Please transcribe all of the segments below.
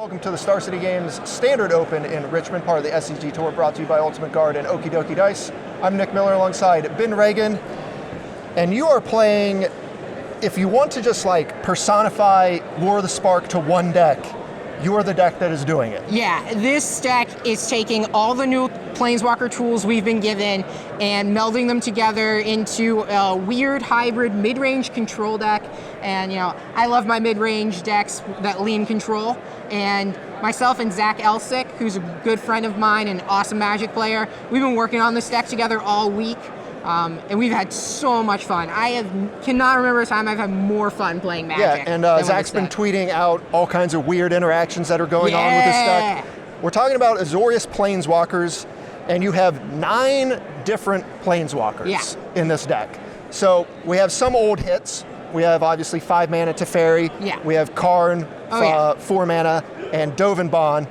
Welcome to the Star City Games Standard Open in Richmond, part of the SCG Tour, brought to you by Ultimate Guard and Okie Dokie Dice. I'm Nick Miller alongside Ben Ragan, and you are playing, if you want to just like personify Lure the Spark to one deck, you are the deck that is doing it. Yeah, this deck is taking all the new Planeswalker tools we've been given and melding them together into a weird hybrid mid-range control deck. And you know, I love my mid-range decks that lean control. And myself and Zach Elsick, who's a good friend of mine and awesome Magic player, we've been working on this deck together all week. And we've had so much fun. Cannot remember a time I've had more fun playing Magic. Yeah, and Zach's been tweeting out all kinds of weird interactions that are going on with this deck. We're talking about Azorius Planeswalkers, and you have 9 different Planeswalkers in this deck. So we have some old hits. We have obviously 5 mana Teferi. Yeah. We have Karn, 4 mana, and Dovin Bond.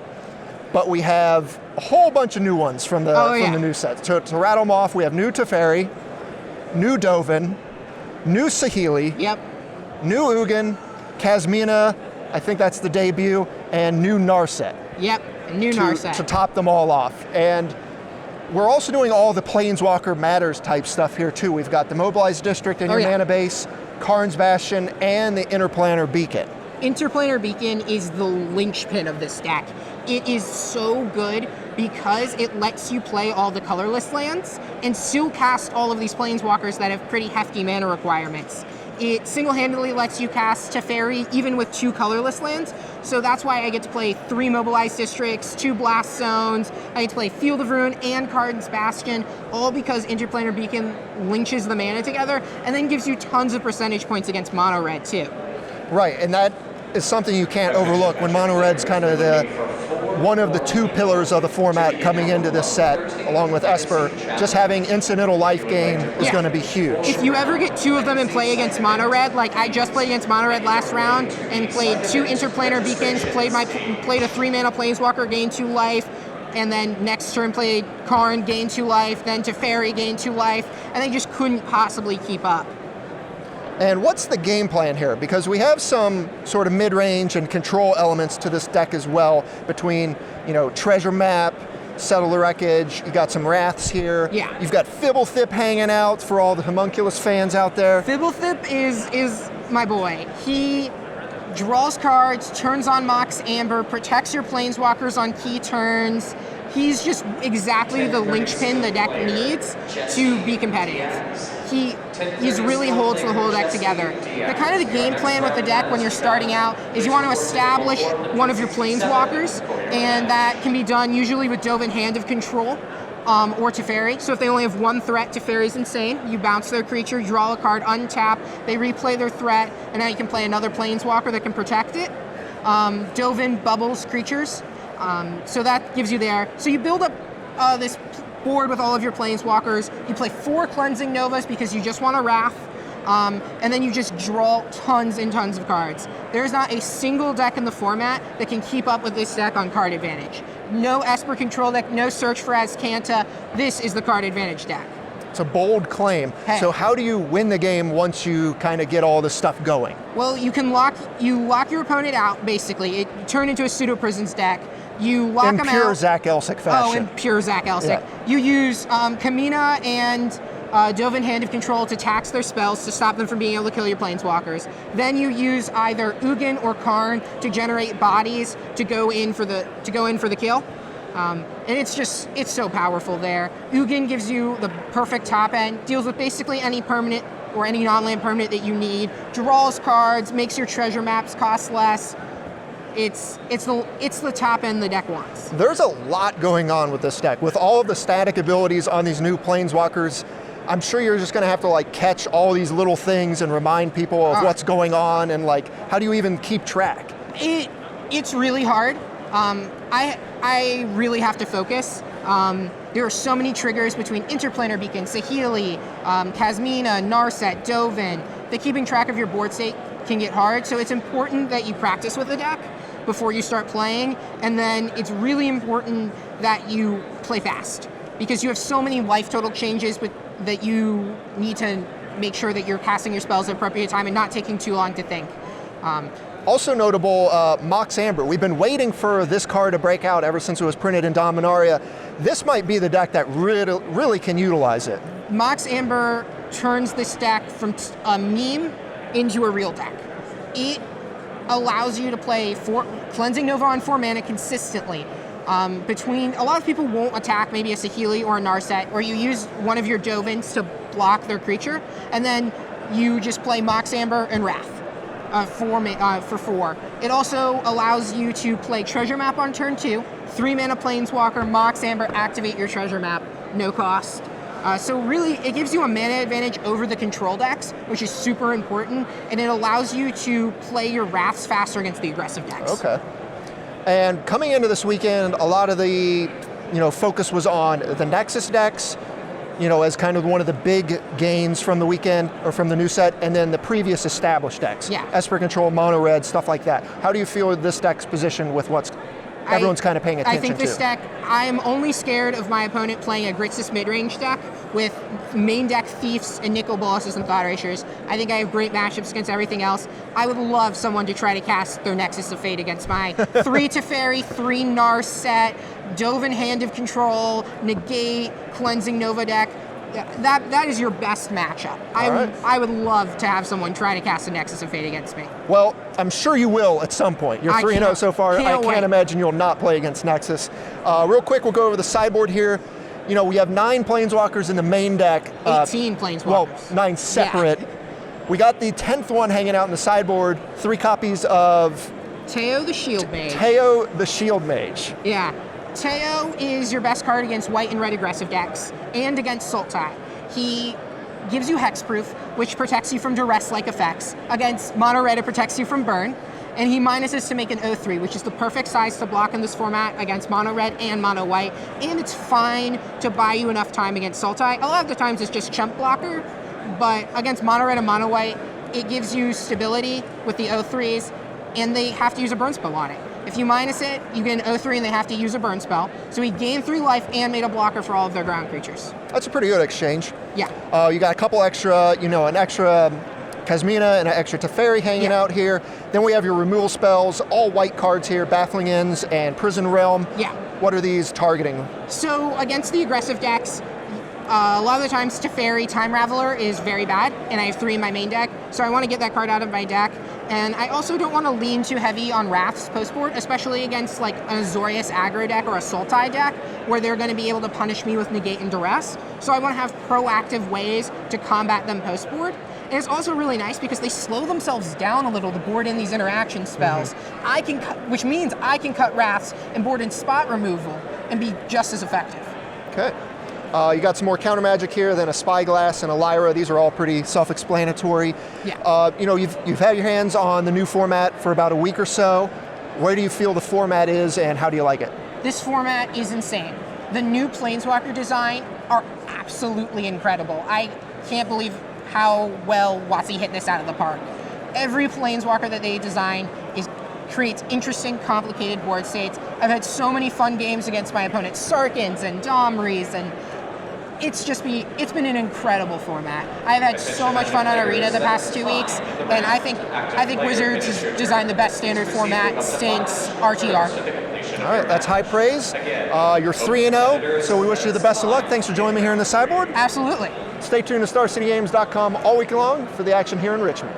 But we have a whole bunch of new ones from the new set. So to rattle them off, we have new Teferi, new Dovin, new Saheeli, new Ugin, Kasmina, I think that's the debut, and new Narset. New Narset. To top them all off. And we're also doing all the Planeswalker Matters type stuff here too. We've got the Mobilized District in your mana base, Karn's Bastion, and the Interplanar Beacon. Interplanar Beacon is the linchpin of this deck. It is so good because it lets you play all the colorless lands and still cast all of these Planeswalkers that have pretty hefty mana requirements. It single-handedly lets you cast Teferi even with 2 colorless lands, so that's why I get to play 3 Mobilized Districts, 2 Blast Zones, I get to play Field of Ruin and Karn's Bastion, all because Interplanar Beacon linches the mana together and then gives you tons of percentage points against Mono Red too. Right, and that is something you can't overlook when Mono Red's kind of one of the 2 pillars of the format coming into this set, along with Esper. Just having incidental life gain is going to be huge. If you ever get 2 of them and play against Mono Red, like I just played against Mono Red last round and played 2 Interplanar Beacons, played a 3 mana Planeswalker, gained 2 life, and then next turn played Karn, gained 2 life, then Teferi, gained 2 life, and they just couldn't possibly keep up. And what's the game plan here? Because we have some sort of mid-range and control elements to this deck as well, between, Treasure Map, Settle the Wreckage, you got some Wraths here. Yeah. You've got Fibblethip hanging out for all the homunculus fans out there. Fibblethip is my boy. He draws cards, turns on Mox Amber, protects your Planeswalkers on key turns. He's just exactly the linchpin the deck needs to be competitive. He's really holds the whole deck together. The kind of the game plan with the deck when you're starting out is you want to establish one of your Planeswalkers, and that can be done usually with Dovin Hand of Control or Teferi. So if they only have 1 threat, Teferi's insane. You bounce their creature, draw a card, untap, they replay their threat, and now you can play another Planeswalker that can protect it. Dovin bubbles creatures. So that gives you there. So you build up this board with all of your Planeswalkers. You play 4 Cleansing Novas because you just want a Wrath. And then you just draw tons and tons of cards. There's not a single deck in the format that can keep up with this deck on card advantage. No Esper control deck, no Search for Azcanta. This is the card advantage deck. It's a bold claim. Hey. So how do you win the game once you kind of get all this stuff going? Well, you lock your opponent out, basically. It turned into a Pseudo Prisons deck. You lock them out. In pure Zach Elsick fashion. Oh, in pure Zach Elsick. Yeah. You use Kamina and Dovin Hand of Control to tax their spells to stop them from being able to kill your Planeswalkers. Then you use either Ugin or Karn to generate bodies to go in for the kill. And it's so powerful there. Ugin gives you the perfect top end, deals with basically any permanent or any non-land permanent that you need, draws cards, makes your treasure maps cost less. It's the top end the deck wants. There's a lot going on with this deck. With all of the static abilities on these new Planeswalkers, I'm sure you're just going to have to catch all these little things and remind people of what's going on, and how do you even keep track? It's really hard. I really have to focus. There are so many triggers between Interplanar Beacon, Saheeli, Kasmina, Narset, Dovin, that keeping track of your board state can get hard. So it's important that you practice with the deck before you start playing, and then it's really important that you play fast because you have so many life total changes that you need to make sure that you're casting your spells at appropriate time and not taking too long to think. Also notable, Mox Amber. We've been waiting for this card to break out ever since it was printed in Dominaria. This might be the deck that really can utilize it. Mox Amber turns this deck from a meme into a real deck. It allows you to play Cleansing Nova on 4 mana consistently. A lot of people won't attack maybe a Saheeli or a Narset, or you use one of your Dovins to block their creature, and then you just play Mox Amber and Wrath for 4. It also allows you to play Treasure Map on turn 2, 3 mana Planeswalker, Mox Amber, activate your Treasure Map, no cost. So really, it gives you a mana advantage over the control decks, which is super important, and it allows you to play your Wraths faster against the aggressive decks. Okay. And coming into this weekend, a lot of the focus was on the Nexus decks, as kind of one of the big gains from the weekend or from the new set, and then the previous established decks. Yeah. Esper Control, Mono Red, stuff like that. How do you feel this deck's positioned with what's everyone's kind of paying attention to? I think this deck, I am only scared of my opponent playing a Grixis midrange deck with main deck Thieves and Nicol Bolas's and Thought Erasures. I think I have great matchups against everything else. I would love someone to try to cast their Nexus of Fate against my 3 Teferi, 3 Narset, Dovin Hand of Control, Negate, Cleansing Nova deck. That is your best matchup. I would love to have someone try to cast a Nexus of Fate against me. Well, I'm sure you will at some point. You're 3-0 so far. I can't imagine you'll not play against Nexus. Real quick, we'll go over the sideboard here. We have 9 Planeswalkers in the main deck. 18 Planeswalkers. Well, 9 separate. Yeah. We got the 10th one hanging out in the sideboard. 3 copies of Teo the Shield Mage. Teo the Shield Mage. Yeah. Teo is your best card against white and red aggressive decks and against Sultai. He gives you hexproof, which protects you from duress-like effects. Against mono red, it protects you from burn. And he minuses to make an 0/3, which is the perfect size to block in this format against mono red and mono white. And it's fine to buy you enough time against Sultai. A lot of the times it's just chump blocker, but against mono red and mono white, it gives you stability with the 0/3s, and they have to use a burn spell on it. If you minus it, you get an 0/3 and they have to use a burn spell. So he gained 3 life and made a blocker for all of their ground creatures. That's a pretty good exchange. Yeah. You got a couple extra, an extra Kasmina and an extra Teferi hanging out here. Then we have your removal spells, all white cards here, Baffling Ends and Prison Realm. Yeah. What are these targeting? So against the aggressive decks, a lot of the times Teferi Time Raveler is very bad, and I have 3 in my main deck, so I want to get that card out of my deck. And I also don't want to lean too heavy on Wraths post-board, especially against like an Azorius aggro deck or a Sultai deck, where they're going to be able to punish me with Negate and Duress. So I want to have proactive ways to combat them post-board. And it's also really nice because they slow themselves down a little to board in these interaction spells. I can which means I can cut Wraths and board in spot removal and be just as effective. Okay. You got some more counter magic here, then a Spyglass and a Lyra. These are all pretty self-explanatory. Yeah. You've had your hands on the new format for about a week or so. Where do you feel the format is, and how do you like it? This format is insane. The new Planeswalker design are absolutely incredible. I can't believe how well WotC hit this out of the park. Every Planeswalker that they design creates interesting, complicated board states. I've had so many fun games against my opponents, Sarkins and Domries, and it's been an incredible format. I've had so much fun on Arena the past 2 weeks, and I think Wizards has designed the best standard format since RTR. All right, that's high praise. You're 3-0, so we wish you the best of luck. Thanks for joining me here in the sideboard. Absolutely. Stay tuned to StarCityGames.com all week long for the action here in Richmond.